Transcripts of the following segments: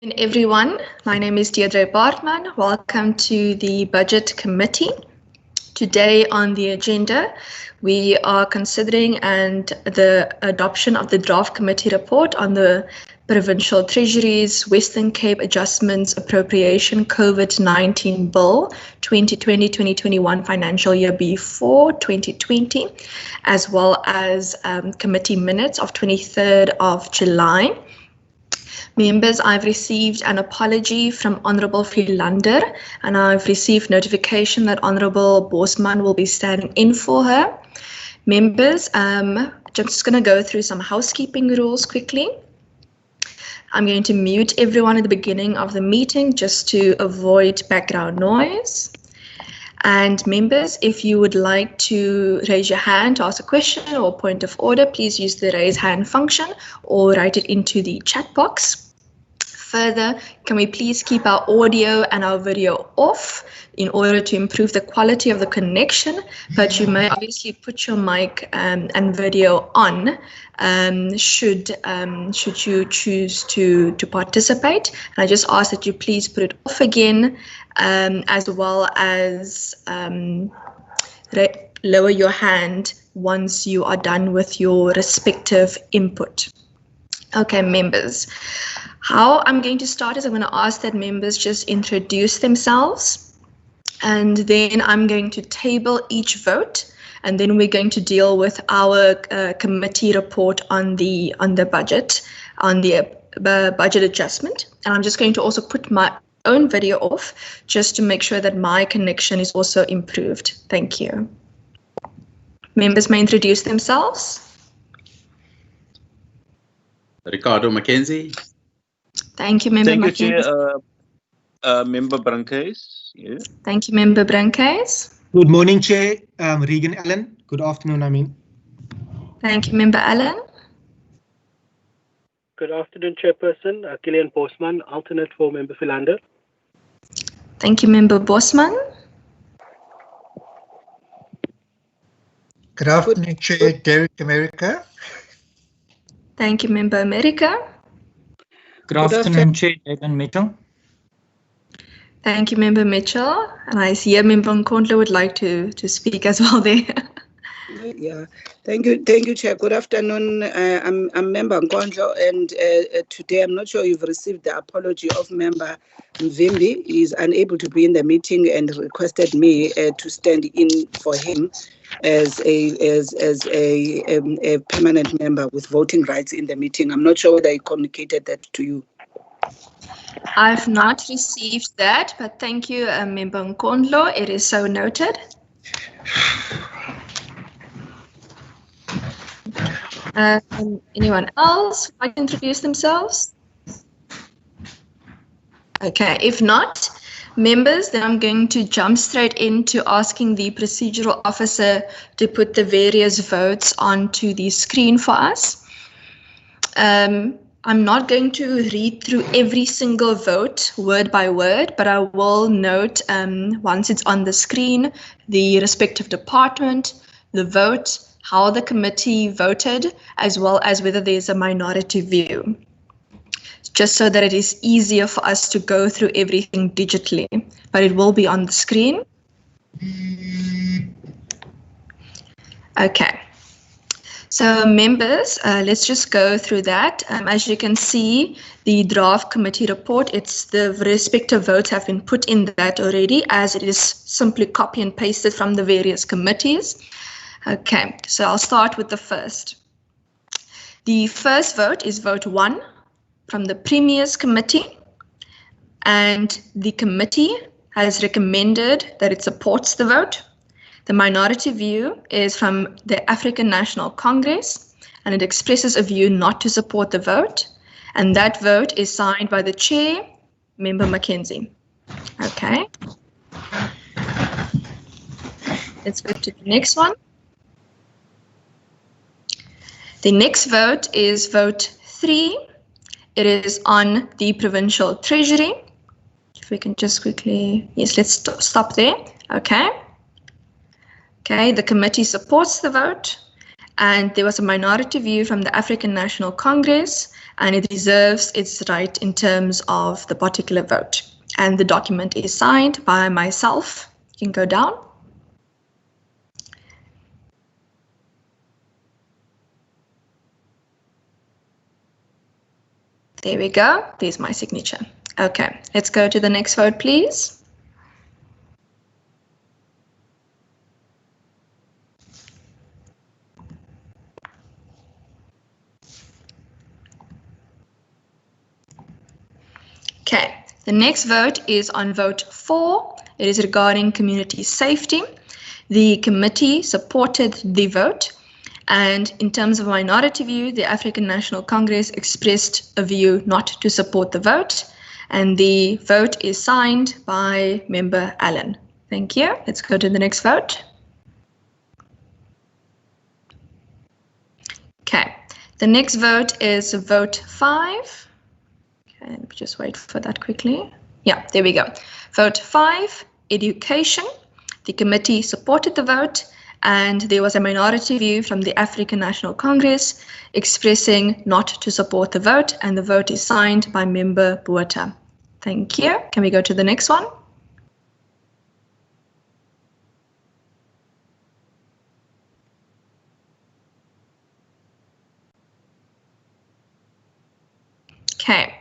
Everyone, my name is Deirdre Bartman. Welcome to the Budget Committee. Today on the agenda, we are considering the adoption of the draft committee report on the Provincial Treasury's Western Cape Adjustments Appropriation COVID-19 Bill 2020-2021 financial year before 2020, as well as committee minutes of 23rd of July. Members, I've received an apology from Honourable Philander, and I've received notification that Honourable Bosman will be standing in for her. Members, I'm just going to go through some housekeeping rules quickly. I'm going to mute everyone at the beginning of the meeting just to avoid background noise. And members, if you would like to raise your hand to ask a question or point of order, please use the raise hand function or write it into the chat box. Further, can we please keep our audio and our video off in order to improve the quality of the connection, but you may obviously put your mic and video on should you choose to participate. And I just ask that you please put it off again, as well as lower your hand once you are done with your respective input. Okay, members. How I'm going to start is I'm going to ask that members just introduce themselves, and then I'm going to table each vote, and then we're going to deal with our committee report on the budget, on the budget adjustment. And I'm just going to also put my own video off just to make sure that my connection is also improved. Thank you. Members may introduce themselves. Ricardo Mackenzie. Thank you, Member Mackenzie. Thank you, Chair. Member Brancais. Yeah. Thank you, Member Brancais. Good morning, Chair. Regan Allen. Good afternoon, Thank you, Member Allen. Good afternoon, Chairperson. Kilian Bosman, alternate for Member Philander. Thank you, Member Bosman. Good afternoon, Chair. Derek America. Thank you, Member America. Good afternoon, Chair. David Mitchell. Thank you, Member Mitchell. And I see a Member Nkondlo would like to speak as well there. Yeah, thank you, Chair. Good afternoon. I'm Member Nkondlo, and today I'm not sure you've received the apology of Member Mvimbi. He's unable to be in the meeting and requested me to stand in for him as a permanent member with voting rights in the meeting. I'm not sure whether I communicated that to you. I've not received that, but thank you, Member Nkondlo. It is so noted. Anyone else would like to introduce themselves? Okay, if not, members, then I'm going to jump straight into asking the procedural officer to put the various votes onto the screen for us. I'm not going to read through every single vote word by word, but I will note once it's on the screen, the respective department, the vote, how the committee voted, as well as whether there's a minority view, just so that it is easier for us to go through everything digitally, but it will be on the screen. Okay. So members, let's just go through that. As you can see, the draft committee report, the respective votes have been put in that already, as it is simply copy and pasted from the various committees. Okay, so I'll start with the first. The first vote is vote 1 from the Premier's Committee, and the committee has recommended that it supports the vote. The minority view is from the African National Congress, and it expresses a view not to support the vote, and that vote is signed by the Chair, Member Mackenzie. Okay. Let's go to the next one. The next vote is vote 3. It is on the Provincial Treasury. If we can just quickly, yes, let's stop there. Okay. Okay, the committee supports the vote, and there was a minority view from the African National Congress, and it reserves its right in terms of the particular vote. And the document is signed by myself. You can go down. There we go. There's my signature. Okay, let's go to the next vote, please. Okay, the next vote is on vote 4. It is regarding community safety. The committee supported the vote, and in terms of minority view, the African National Congress expressed a view not to support the vote, and the vote is signed by Member Allen. Thank you. Let's go to the next vote. Okay, the next vote is vote 5. Okay, let me just wait for that quickly. Yeah, there we go. Vote 5, education. The committee supported the vote, and there was a minority view from the African National Congress expressing not to support the vote, and the vote is signed by Member Botha. Thank you. Can we go to the next one? Okay,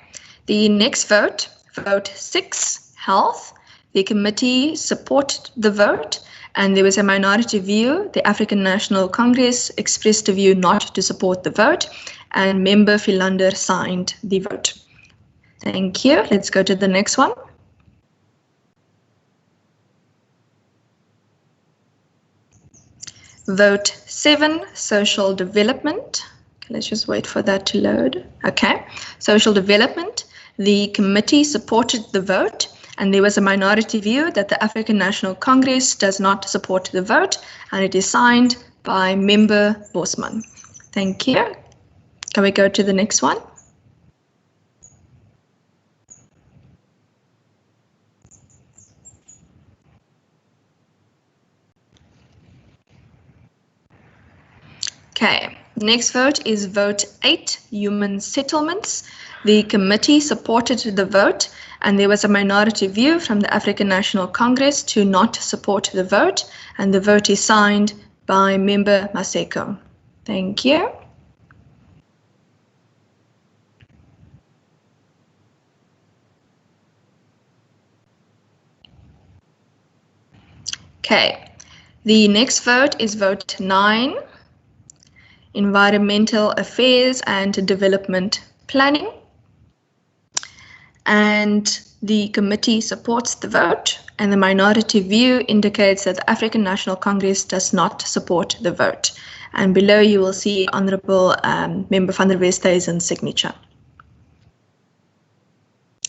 the next vote, vote 6, health. The committee supported the vote, and there was a minority view. The African National Congress expressed a view not to support the vote, and Member Philander signed the vote. Thank you. Let's go to the next one. Vote 7, social development. Okay, let's just wait for that to load. Okay, social development. The committee supported the vote, and there was a minority view that the African National Congress does not support the vote, and it is signed by Member Bosman. Thank you. Can we go to the next one? Okay, next vote is vote 8, human settlements. The committee supported the vote, and there was a minority view from the African National Congress to not support the vote, and the vote is signed by Member Maseko. Thank you. Okay, the next vote is vote 9, environmental affairs and development planning. And the committee supports the vote, and the minority view indicates that the African National Congress does not support the vote. And below you will see Honourable Member van der Westhuizen's signature.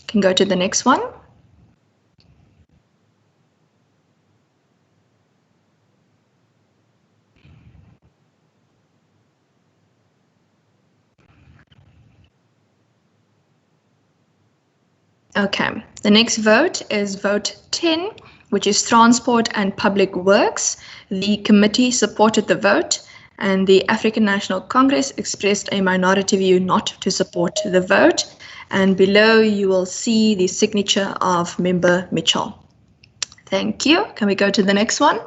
Can go to the next one. Okay, the next vote is vote 10, which is transport and public works. The committee supported the vote, and the African National Congress expressed a minority view not to support the vote. And below you will see the signature of Member Mitchell. Thank you. Can we go to the next one?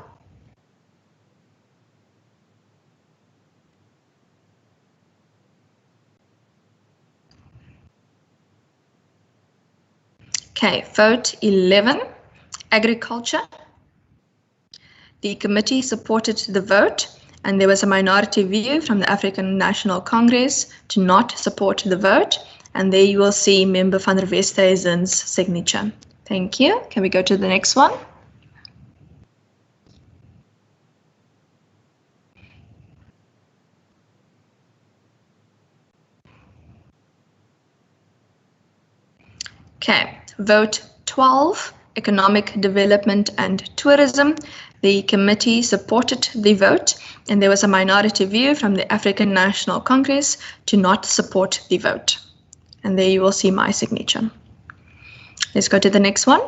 Okay, vote 11, agriculture. The committee supported the vote, and there was a minority view from the African National Congress to not support the vote. And there you will see Member van der Westhuizen's signature. Thank you. Can we go to the next one? Okay, vote 12, economic development and tourism. The committee supported the vote, and there was a minority view from the African National Congress to not support the vote. And there you will see my signature. Let's go to the next one.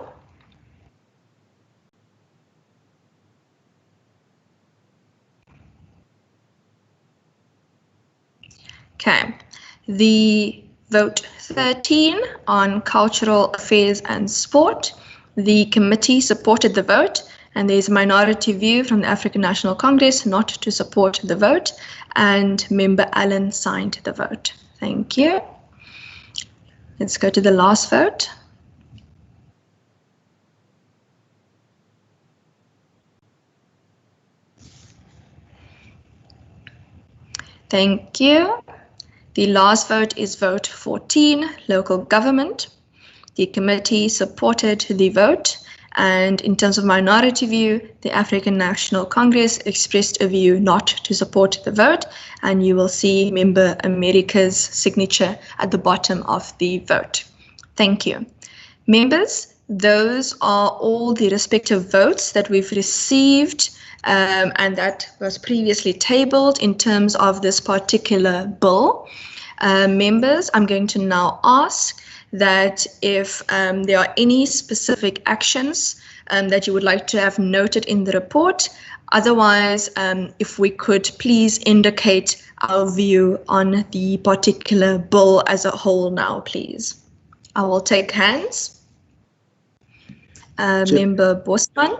Okay, the Vote 13 on Cultural Affairs and Sport. The committee supported the vote, and there's a minority view from the African National Congress not to support the vote, and Member Allen signed the vote. Thank you. Let's go to the last vote. Thank you. The last vote is vote 14, local government. The committee supported the vote, and in terms of minority view, the African National Congress expressed a view not to support the vote, and you will see Member America's signature at the bottom of the vote. Thank you. Members, those are all the respective votes that we've received and that was previously tabled in terms of this particular bill. Members, I'm going to now ask that if there are any specific actions that you would like to have noted in the report. Otherwise, if we could please indicate our view on the particular bill as a whole now, please. I will take hands. Member Bosman.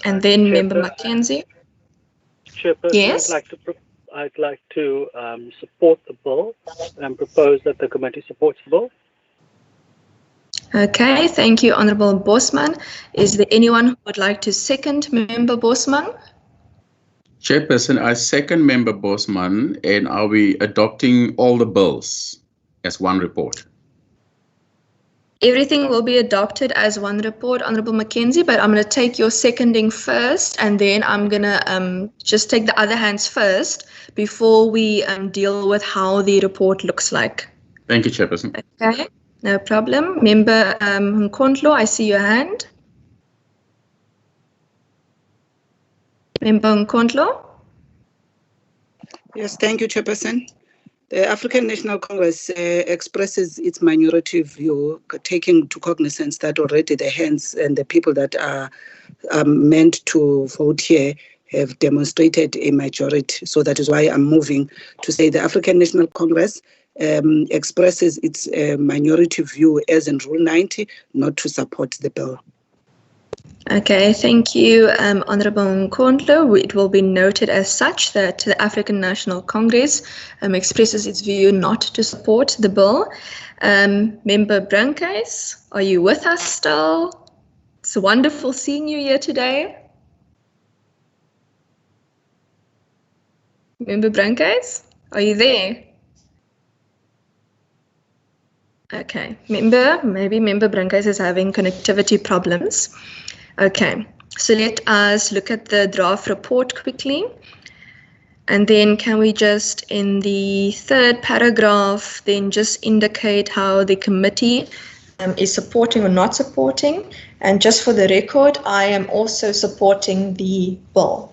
And then Member Mackenzie. Chairperson, Yes. I'd like to support the bill and propose that the committee supports the bill. Okay, thank you, Honourable Bosman. Is there anyone who would like to second Member Bosman? Chairperson, I second Member Bosman, and are we adopting all the bills as one report? Everything will be adopted as one report, Honourable Mackenzie, but I'm going to take your seconding first, and then I'm going to just take the other hands first before we deal with how the report looks like. Thank you, Chairperson. Okay, no problem. Member Nkondlo, I see your hand. Member Nkondlo? Yes, thank you, Chairperson. The African National Congress expresses its minority view, taking to cognizance that already the hands and the people that are meant to vote here have demonstrated a majority. So that is why I'm moving to say the African National Congress expresses its minority view as in Rule 90, not to support the bill. Okay, thank you, Honourable Nkondlo. It will be noted as such that the African National Congress expresses its view not to support the bill. Member Brankhuis, are you with us still? It's wonderful seeing you here today. Member Brankhuis, are you there? Okay, maybe Member Brankhuis is having connectivity problems. Okay, so let us look at the draft report quickly. And then can we just, in the third paragraph, then just indicate how the committee is supporting or not supporting. And just for the record, I am also supporting the bill.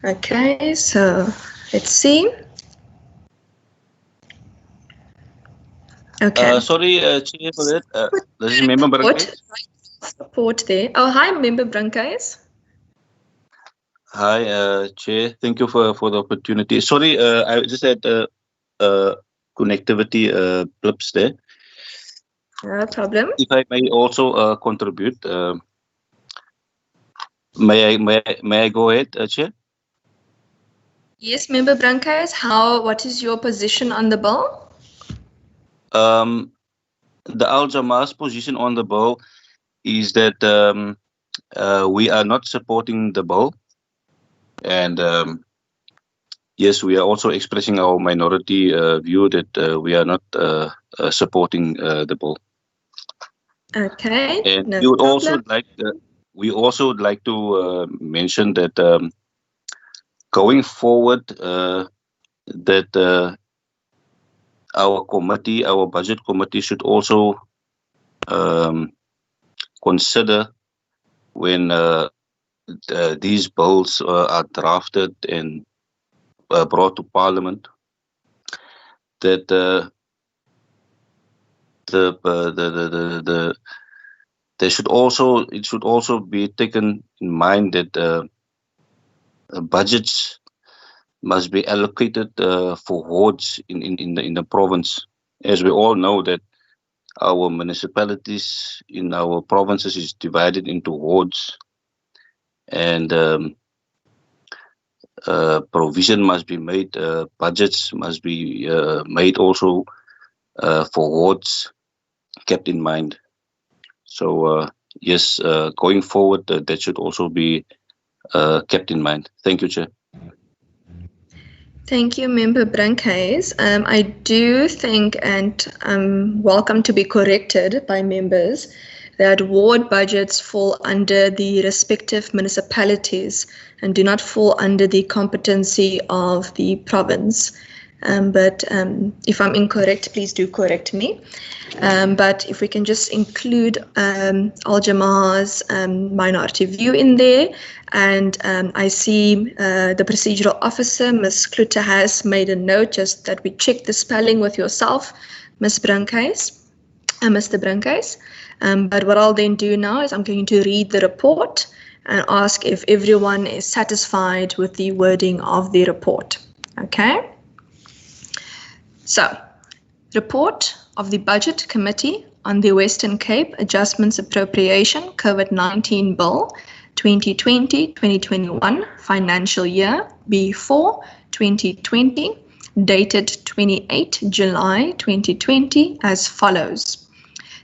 Okay, so let's see. Okay. Sorry, Chair, for that. This is Member Brankhuis. Support there. Oh, hi, Member Brankhuis. Hi, Chair. Thank you for the opportunity. Sorry, I just had connectivity blips there. No problem. If I may also contribute, may I go ahead, Chair? Yes, Member Brankhuis. What is your position on the bill? The Al Jamaah's position on the bill is that we are not supporting the bill, and yes, we are also expressing our minority view that we are not supporting the bill. Okay. And no we would problem. also would like to mention that going forward, that our budget committee should also consider when these bills are drafted and brought to Parliament, that it should also be taken in mind that budgets must be allocated for wards in the province. As we all know that our municipalities in our provinces is divided into wards, and provision must be made, budgets must be made also for wards, kept in mind. So yes, going forward, that should also be kept in mind. Thank you, Chair. Thank you, Member Brankhuis. I do think, and I'm welcome to be corrected by members, that ward budgets fall under the respective municipalities and do not fall under the competency of the province. But if I'm incorrect, please do correct me. But if we can just include Al Jamaah's minority view in there, and I see the procedural officer, Ms. Kluter, has made a note just that we check the spelling with yourself, Ms. Brankhuis, Mr. Brankhuis. But what I'll then do now is I'm going to read the report and ask if everyone is satisfied with the wording of the report. Okay? So, report of the Budget Committee on the Western Cape Adjustments Appropriation COVID-19 Bill 2020-2021 financial year B4 2020, dated 28 July 2020 as follows.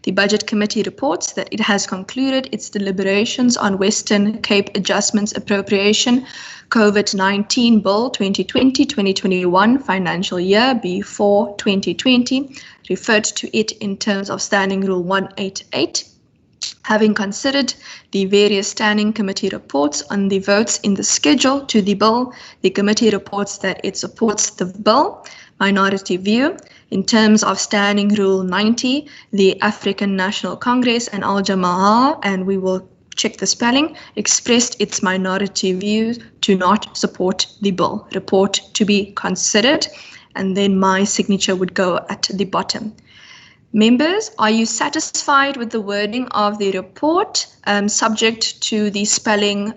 The Budget Committee reports that it has concluded its deliberations on Western Cape Adjustments Appropriation COVID-19 Bill 2020-2021 financial year B4 2020, referred to it in terms of Standing Rule 188. Having considered the various standing committee reports on the votes in the schedule to the bill, the committee reports that it supports the bill. Minority view. In terms of Standing Rule 90, the African National Congress and Al Jamaah, and we will check the spelling, expressed its minority view to not support the bill. Report to be considered, and then my signature would go at the bottom. Members, are you satisfied with the wording of the report, subject to the spelling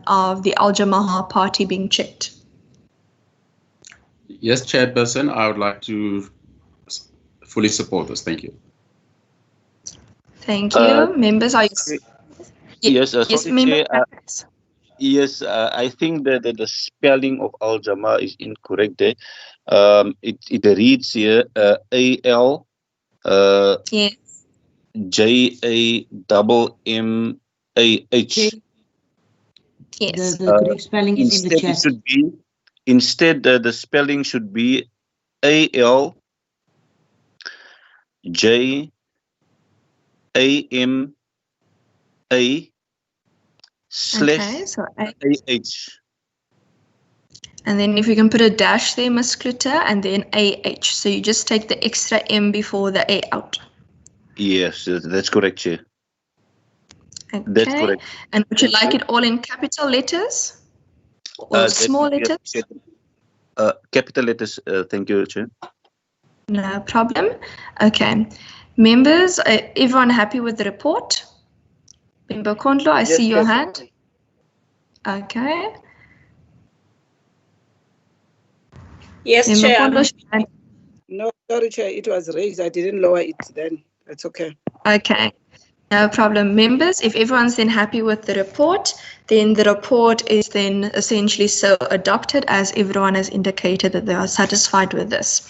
of the Al Jamaah party being checked? Yes, Chairperson, I would like to fully support this. Thank you. Thank you. Members, are you... Yes, yes, sorry, Member. Chair, yes, I think that the spelling of Al Jamaah is incorrect there. It reads here AL yes. JAMMAH. Yes. The correct spelling is in the chat. It should be, instead, the spelling should be AL JAMMA slash Okay, so AH. and then if you can put a dash there, Ms. Kluter, and then AH. So you just take the extra M before the A out. Yes, that's correct, Chair. Okay. That's correct. And would you like it all in capital letters or small letters? Capital letters, thank you, Chair. No problem. Okay. Members, everyone happy with the report? Member Kondlo, I see your hand. Okay. Yes, Member Chair. Kondlo, No, sorry, Chair. It was raised. I didn't lower it then. That's okay. okay. No problem. Members, if everyone's then happy with the report, then the report is then essentially so adopted as everyone has indicated that they are satisfied with this.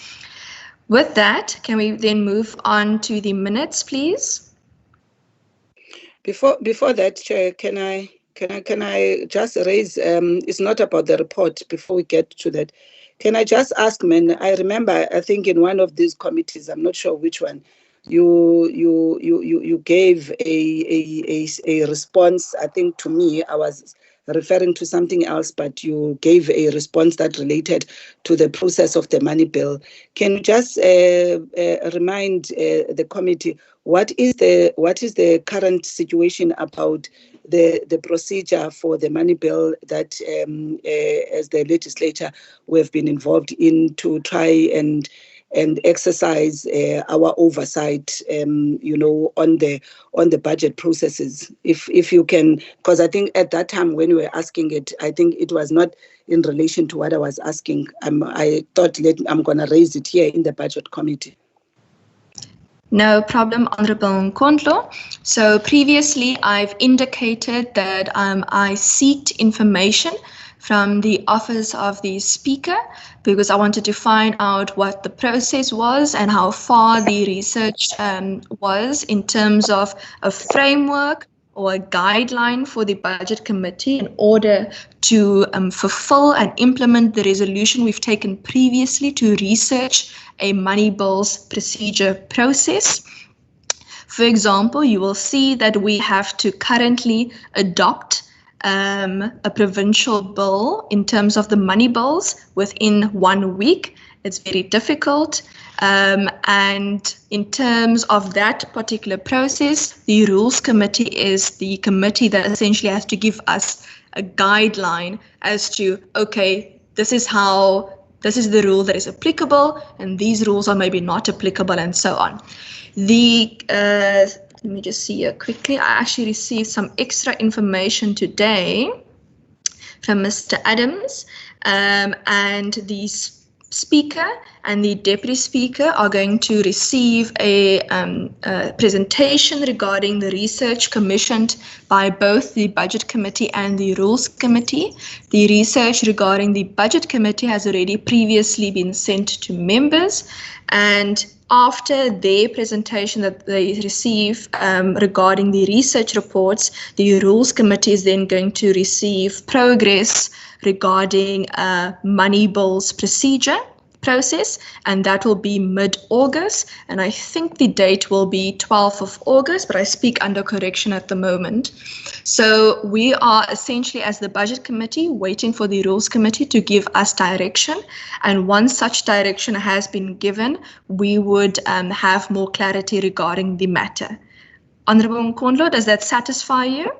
With that, can we then move on to the minutes, please? Before that, Chair, can I just raise? It's not about the report. Before we get to that, can I just ask, man? I remember, I think in one of these committees, I'm not sure which one, you gave a response. I think to me, I was referring to something else, but you gave a response that related to the process of the money bill. Can you just remind the committee what is the current situation about the procedure for the money bill that as the legislature we have been involved in to try and exercise our oversight, you know, on the budget processes. If you can, because I think at that time when you were asking it, I think it was not in relation to what I was asking. I thought I'm going to raise it here in the budget committee. No problem, Honourable Nkondlo. So previously I've indicated that I sought information from the Office of the Speaker because I wanted to find out what the process was and how far the research was in terms of a framework or a guideline for the Budget Committee in order to fulfill and implement the resolution we've taken previously to research a money bills procedure process. For example, you will see that we have to currently adopt a provincial bill in terms of the money bills within 1 week. It's very difficult. And in terms of that particular process, the Rules Committee is the committee that essentially has to give us a guideline as to, okay, this is the rule that is applicable, and these rules are maybe not applicable, and so on. Let me just see here quickly. I actually received some extra information today from Mr. Adams, and the Speaker and the Deputy Speaker are going to receive a presentation regarding the research commissioned by both the Budget Committee and the Rules Committee. The research regarding the Budget Committee has already previously been sent to members, and after their presentation that they receive regarding the research reports, the Rules Committee is then going to receive progress regarding money bills process, and that will be mid-August, and I think the date will be 12th of August, but I speak under correction at the moment. So we are essentially, as the Budget Committee, waiting for the Rules Committee to give us direction, and once such direction has been given, we would have more clarity regarding the matter. Honourable Nkondlo, does that satisfy you?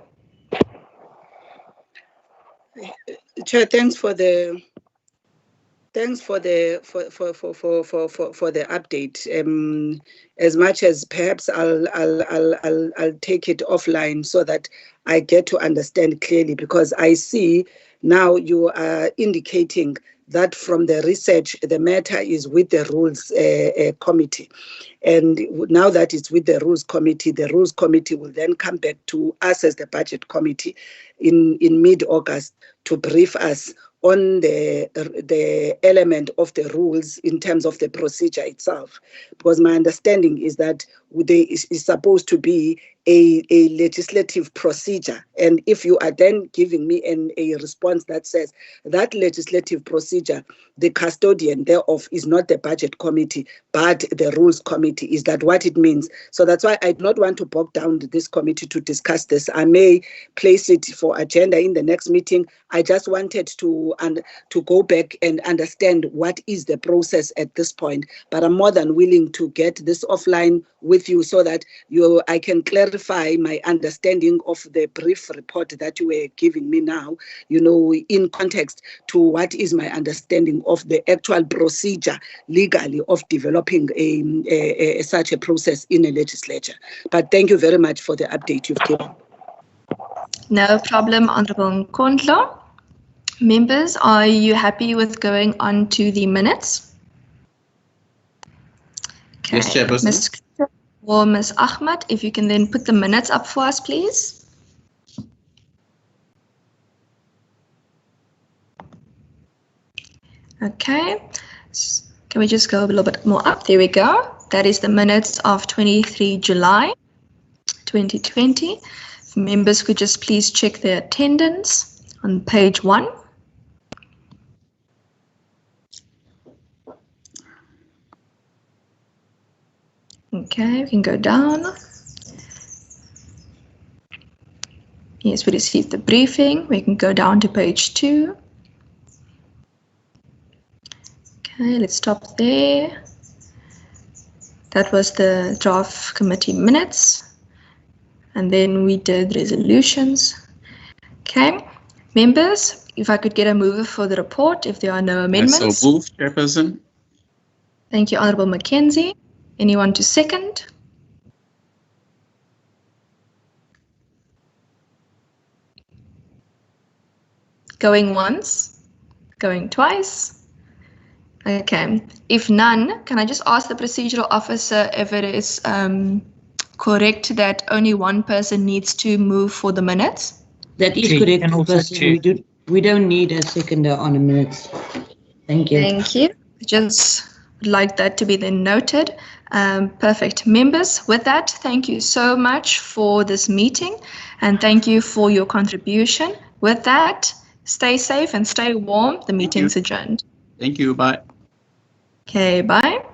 Chair, thanks for the update. As much as perhaps I'll take it offline so that I get to understand clearly, because I see now you are indicating that from the research, the matter is with the Rules Committee. And now that it's with the Rules Committee, the Rules Committee will then come back to us as the Budget Committee in mid-August to brief us on the element of the rules in terms of the procedure itself. Because my understanding is that there is supposed to be a legislative procedure. And if you are then giving me a response that says that legislative procedure, the custodian thereof is not the Budget Committee, but the Rules Committee, is that what it means? So that's why I do not want to bog down this committee to discuss this. I may place it for agenda in the next meeting. I just wanted to go back and understand what is the process at this point. But I'm more than willing to get this offline with you so that I can clarify my understanding of the brief report that you were giving me now, you know, in context to what is my understanding of the actual procedure legally of developing such a process in a legislature. But thank you very much for the update you've given. No problem, Honourable Nkondlo. Members, are you happy with going on to the minutes? Okay. Yes, Chairperson. Ms. or Ms. Ahmed, if you can then put the minutes up for us, please. Okay, can we just go a little bit more up? There we go. That is the minutes of 23 July 2020. If members could just please check their attendance on page 1. Okay, we can go down. Yes, we received the briefing. We can go down to page 2. Okay, let's stop there. That was the draft committee minutes. And then we did resolutions. Okay, members, if I could get a mover for the report, if there are no amendments. So moved, Chairperson. Thank you, Honourable Mackenzie. Anyone to second? Going once? Going twice? Okay. If none, can I just ask the procedural officer if it is correct that only one person needs to move for the minutes? That is Chair, correct. and also Because Chair. we don't need a seconder on the minutes. Thank you. Thank you. Just would like that to be then noted. Perfect. Members, with that, thank you so much for this meeting and thank you for your contribution. With that, stay safe and stay warm. The meeting's adjourned. Thank you. Bye. Okay, bye.